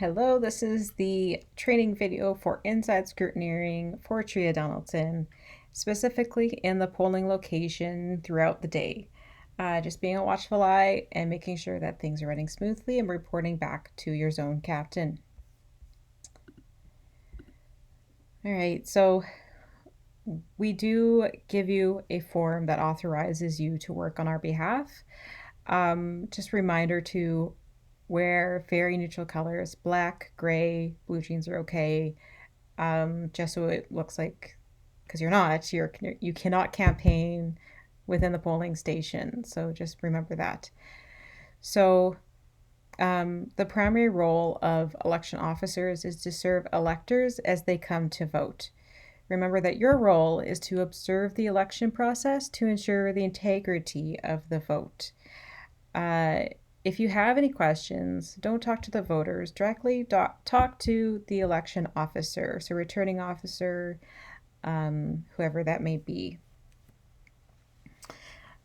Hello, this is the training video for inside scrutineering for Tria Donaldson, specifically in the polling location throughout the day. Just being a watchful eye and making sure that things are running smoothly and reporting back to your zone captain. All right, so we do give you a form that authorizes you to work on our behalf. Just a reminder to wear very neutral colors. Black, gray, blue jeans are okay. Just so it looks like, because you cannot campaign within the polling station. So just remember that. So the primary role of election officers is to serve electors as they come to vote. Remember that your role is to observe the election process to ensure the integrity of the vote. Uh, if you have any questions, don't talk to the voters directly. Talk to the election officer, so returning officer, whoever that may be.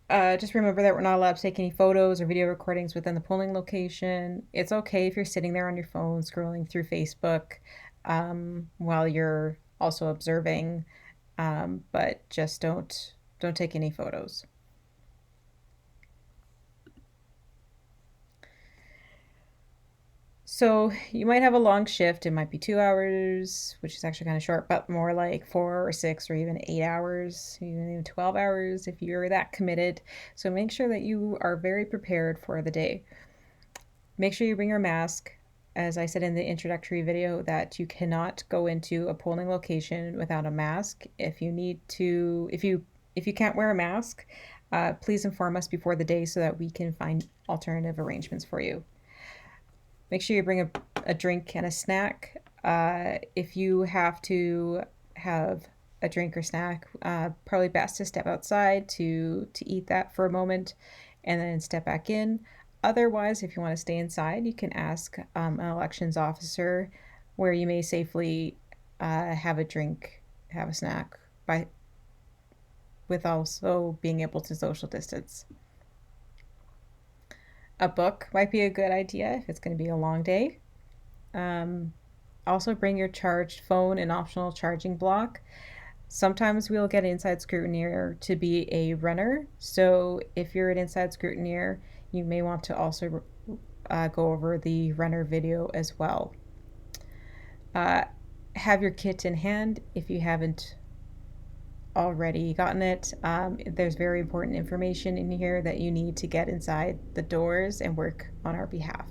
Just remember that we're not allowed to take any photos or video recordings within the polling location. It's okay if you're sitting there on your phone scrolling through Facebook while you're also observing, but just don't take any photos. So you might have a long shift. It might be 2 hours, which is actually kind of short, but more like 4 or 6 or even 8 hours, even 12 hours if you're that committed. So make sure that you are very prepared for the day. Make sure you bring your mask. As I said in the introductory video, that you cannot go into a polling location without a mask. If you can't wear a mask, please inform us before the day so that we can find alternative arrangements for you. Make sure you bring a drink and a snack. If you have to have a drink or snack, probably best to step outside to eat that for a moment and then step back in. Otherwise, if you want to stay inside, you can ask an elections officer where you may safely have a drink, have a snack, with also being able to social distance. A book might be a good idea if it's going to be a long day. Also bring your charged phone and optional charging block. Sometimes we'll get inside scrutineer to be a runner. So if you're an inside scrutineer, you may want to also go over the runner video as well. Have your kit in hand if you haven't already gotten it. There's very important information in here that you need to get inside the doors and work on our behalf.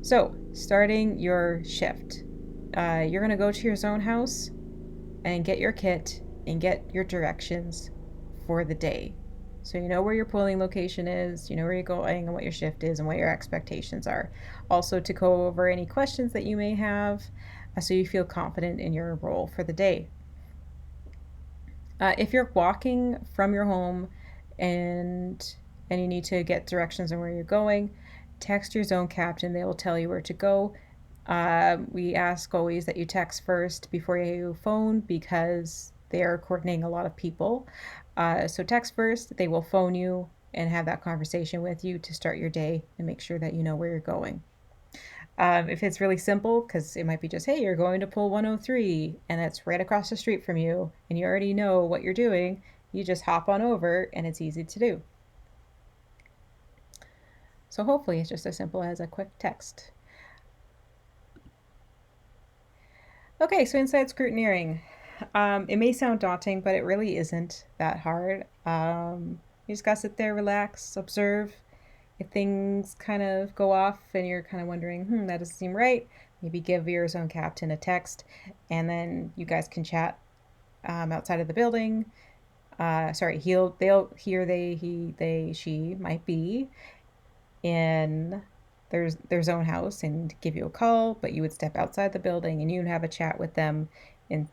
So, starting your shift, you're going to go to your zone house and get your kit and get your directions for the day. So you know where your polling location is, you know where you're going and what your shift is and what your expectations are. Also to go over any questions that you may have so you feel confident in your role for the day. If you're walking from your home and you need to get directions on where you're going, text your zone captain. They will tell you where to go. We ask always that you text first before you phone because they are coordinating a lot of people. So text first, they will phone you and have that conversation with you to start your day and make sure that you know where you're going. If it's really simple, because it might be just, hey, you're going to pull 103 and it's right across the street from you and you already know what you're doing, you just hop on over and it's easy to do. So hopefully it's just as simple as a quick text. Okay, so inside scrutineering. It may sound daunting, but it really isn't that hard. You just gotta sit there, relax, observe. If things kind of go off and you're kind of wondering, that doesn't seem right, maybe give your zone captain a text, and then you guys can chat outside of the building. She might be in their zone house and give you a call, but you would step outside the building and you'd have a chat with them and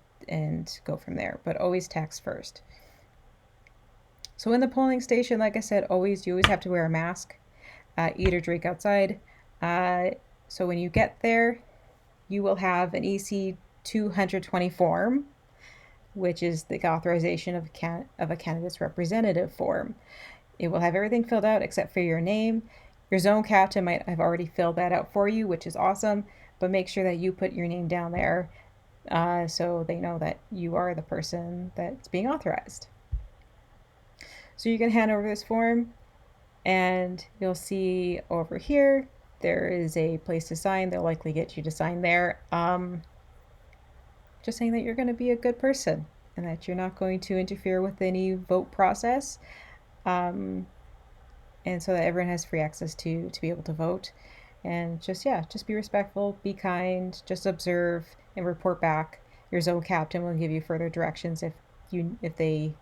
go from there. But always text first. So in the polling station, like I said, you always have to wear a mask, eat or drink outside. So when you get there, you will have an EC 220 form, which is the authorization of a candidate's representative form. It will have everything filled out except for your name. Your zone captain might have already filled that out for you, which is awesome, but make sure that you put your name down there so they know that you are the person that's being authorized. So you can hand over this form, and you'll see over here there is a place to sign. They'll likely get you to sign there. Just saying that you're going to be a good person and that you're not going to interfere with any vote process. Um, and so that everyone has free access to be able to vote. And just, yeah, just be respectful, be kind, just observe and report back. Your zone captain will give you further directions if they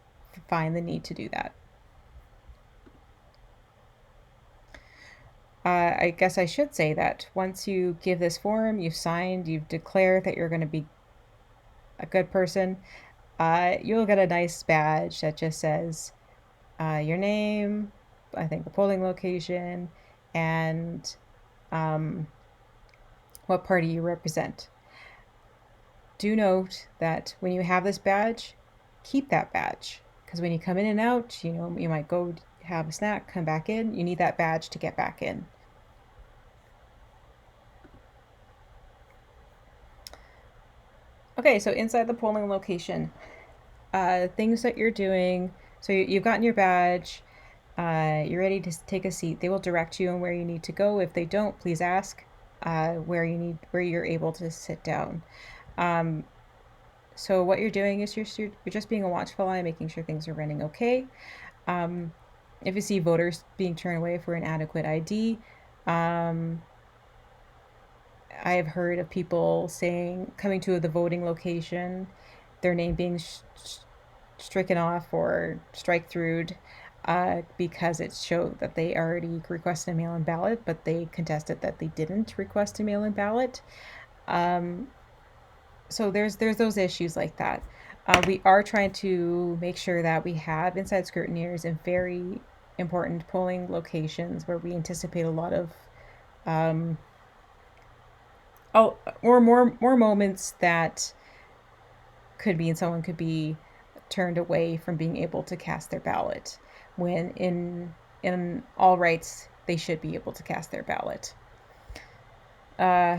find the need to do that. I guess I should say that once you give this form, you've signed, you've declared that you're going to be a good person, you'll get a nice badge that just says your name, I think the polling location, and um, what party you represent. Do note that when you have this badge, keep that badge, because when you come in and out, you might go have a snack, come back in. You need that badge to get back in. Okay, so inside the polling location, things that you're doing. So you've gotten your badge. You're ready to take a seat. They will direct you on where you need to go. If they don't, please ask where you're able to sit down. Um, so what you're doing is you're just being a watchful eye, making sure things are running okay. Um, if you see voters being turned away for inadequate ID, um, I have heard of people saying coming to the voting location, their name being stricken off or strike through because it showed that they already requested a mail-in ballot, but they contested that they didn't request a mail-in ballot. Um, so there's those issues like that. We are trying to make sure that we have inside scrutineers in very important polling locations where we anticipate a lot of um, or more moments that could be, and someone could be turned away from being able to cast their ballot when in all rights they should be able to cast their ballot. Uh,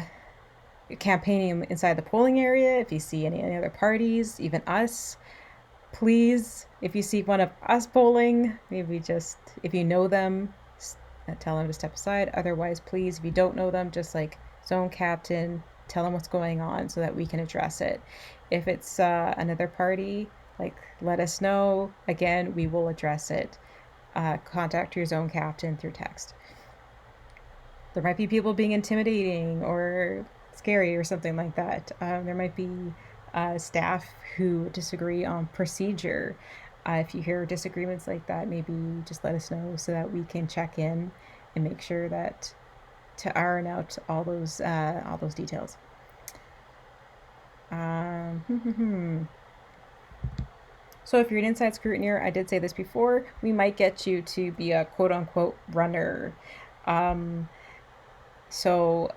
Campaigning inside the polling area, if you see any other parties, even us, please, if you see one of us polling, maybe just, if you know them, tell them to step aside. Otherwise, please, if you don't know them, just like zone captain, tell them what's going on so that we can address it. If it's another party, like, let us know. Again, we will address it. Contact your zone captain through text. There might be people being intimidating or scary or something like that. There might be staff who disagree on procedure. If you hear disagreements like that, maybe just let us know so that we can check in and make sure that to iron out all those details. So if you're an inside scrutineer, I did say this before, we might get you to be a quote unquote runner. Um, so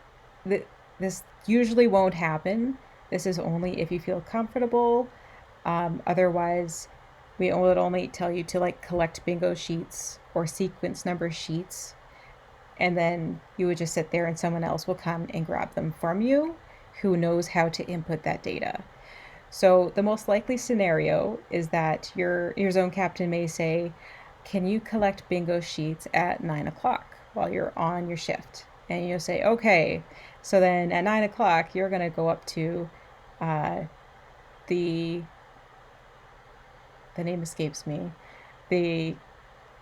this usually won't happen. This is only if you feel comfortable. Otherwise, we would only tell you to like collect bingo sheets or sequence number sheets, and then you would just sit there and someone else will come and grab them from you who knows how to input that data. So the most likely scenario is that your zone captain may say, "Can you collect bingo sheets at 9 o'clock while you're on your shift?" And you'll say, "Okay." So then at 9 o'clock, you're gonna go up to uh, the name escapes me, the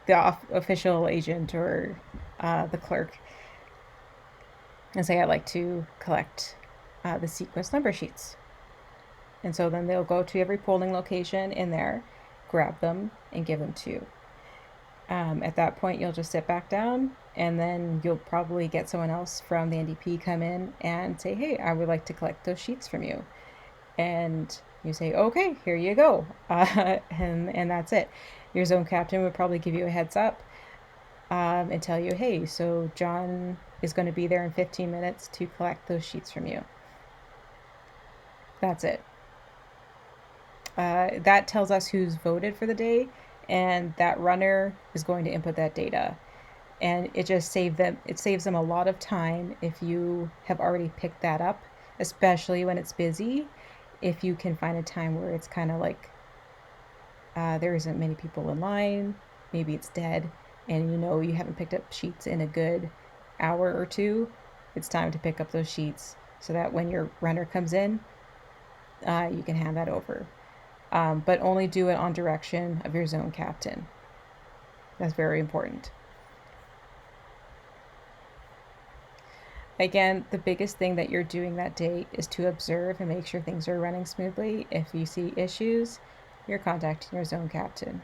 official agent or the clerk, and say, "I'd like to collect the sequence number sheets." And so then they'll go to every polling location in there, grab them, and give them to you. At that point, you'll just sit back down, and then you'll probably get someone else from the NDP come in and say, "Hey, I would like to collect those sheets from you." And you say, "Okay, here you go." And that's it. Your zone captain would probably give you a heads up and tell you, "Hey, so John is going to be there in 15 minutes to collect those sheets from you." That's it. That tells us who's voted for the day, and that runner is going to input that data. and it saves them a lot of time if you have already picked that up, especially when it's busy. If you can find a time where it's kind of like there isn't many people in line, maybe it's dead, and you haven't picked up sheets in a good hour or two, it's time to pick up those sheets so that when your runner comes in, you can hand that over. But only do it on direction of your zone captain. That's very important. Again, the biggest thing that you're doing that day is to observe and make sure things are running smoothly. If you see issues, you're contacting your zone captain.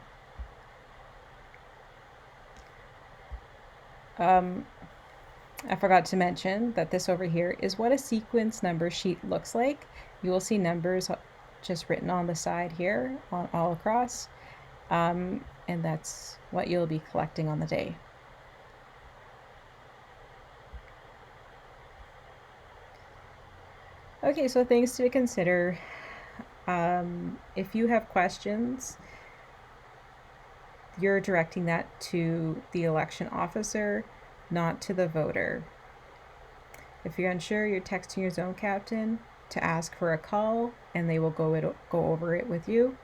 I forgot to mention that this over here is what a sequence number sheet looks like. You will see numbers just written on the side here, all across, and that's what you'll be collecting on the day. Okay, so things to consider. If you have questions, you're directing that to the election officer, not to the voter. If you're unsure, you're texting your zone captain to ask for a call, and they will go over it with you.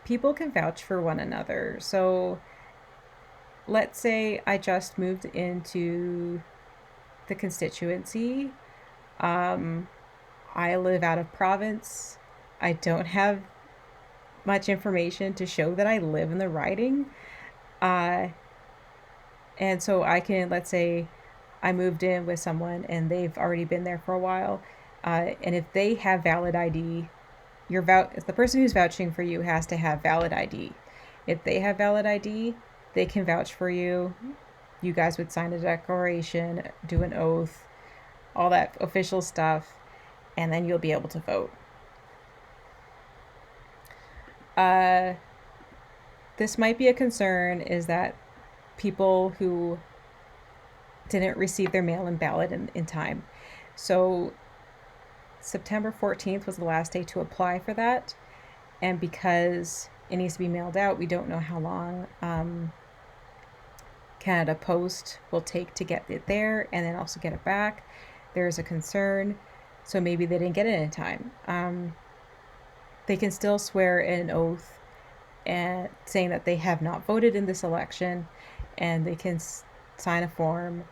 People can vouch for one another. So let's say I just moved into the constituency. I live out of province. I don't have much information to show that I live in the riding. And so I can, let's say I moved in with someone and they've already been there for a while. And if they have valid ID, the person who's vouching for you has to have valid ID. If they have valid ID, they can vouch for you. You guys would sign a declaration, do an oath, all that official stuff, and then you'll be able to vote. This might be a concern, is that people who didn't receive their mail-in ballot in time. So September 14th was the last day to apply for that, and because it needs to be mailed out, we don't know how long Canada Post will take to get it there and then also get it back. There's a concern, so maybe they didn't get it in time. They can still swear an oath and saying that they have not voted in this election, and they can sign a form,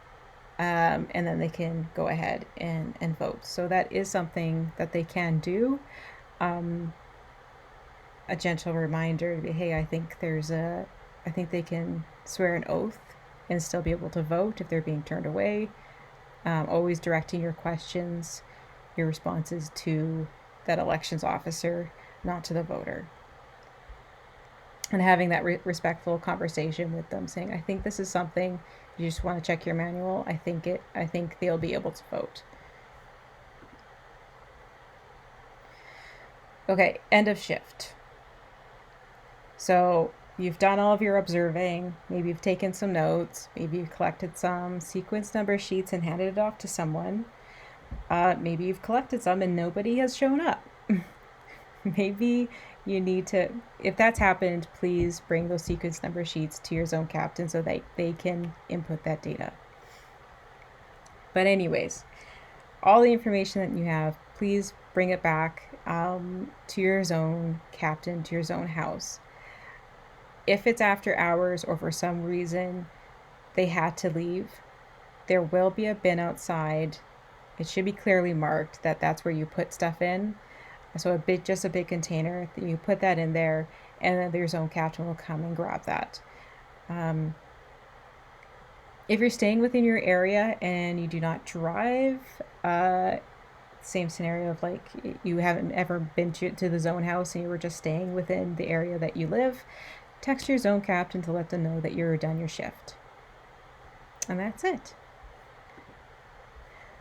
and then they can go ahead and vote. So that is something that they can do. A gentle reminder to be, hey, I think they can swear an oath and still be able to vote if they're being turned away. Always directing your questions, your responses to that elections officer, not to the voter. And having that respectful conversation with them, saying, I think this is something, you just want to check your manual. I think they'll be able to vote. Okay, end of shift. So you've done all of your observing. Maybe you've taken some notes. Maybe you've collected some sequence number sheets and handed it off to someone. Maybe you've collected some and nobody has shown up. Maybe you need to, if that's happened, please bring those sequence number sheets to your zone captain so that they can input that data. But anyways, all the information that you have, please bring it back to your zone captain, to your zone house. If it's after hours or for some reason they had to leave, there will be a bin outside. It should be clearly marked that that's where you put stuff in. So just a big container, you put that in there, and then your zone captain will come and grab that. If you're staying within your area and you do not drive, same scenario of like you haven't ever been to the zone house and you were just staying within the area that you live, text your zone captain to let them know that you're done your shift. And that's it.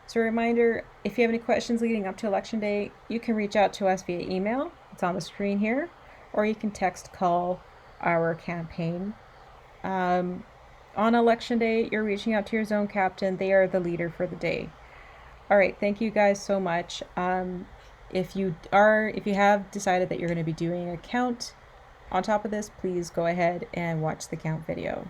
So a reminder, if you have any questions leading up to Election Day, you can reach out to us via email. It's on the screen here. Or you can call our campaign. On Election Day, you're reaching out to your zone captain. They are the leader for the day. All right, thank you guys so much. If you have decided that you're going to be doing a count on top of this, please go ahead and watch the count video.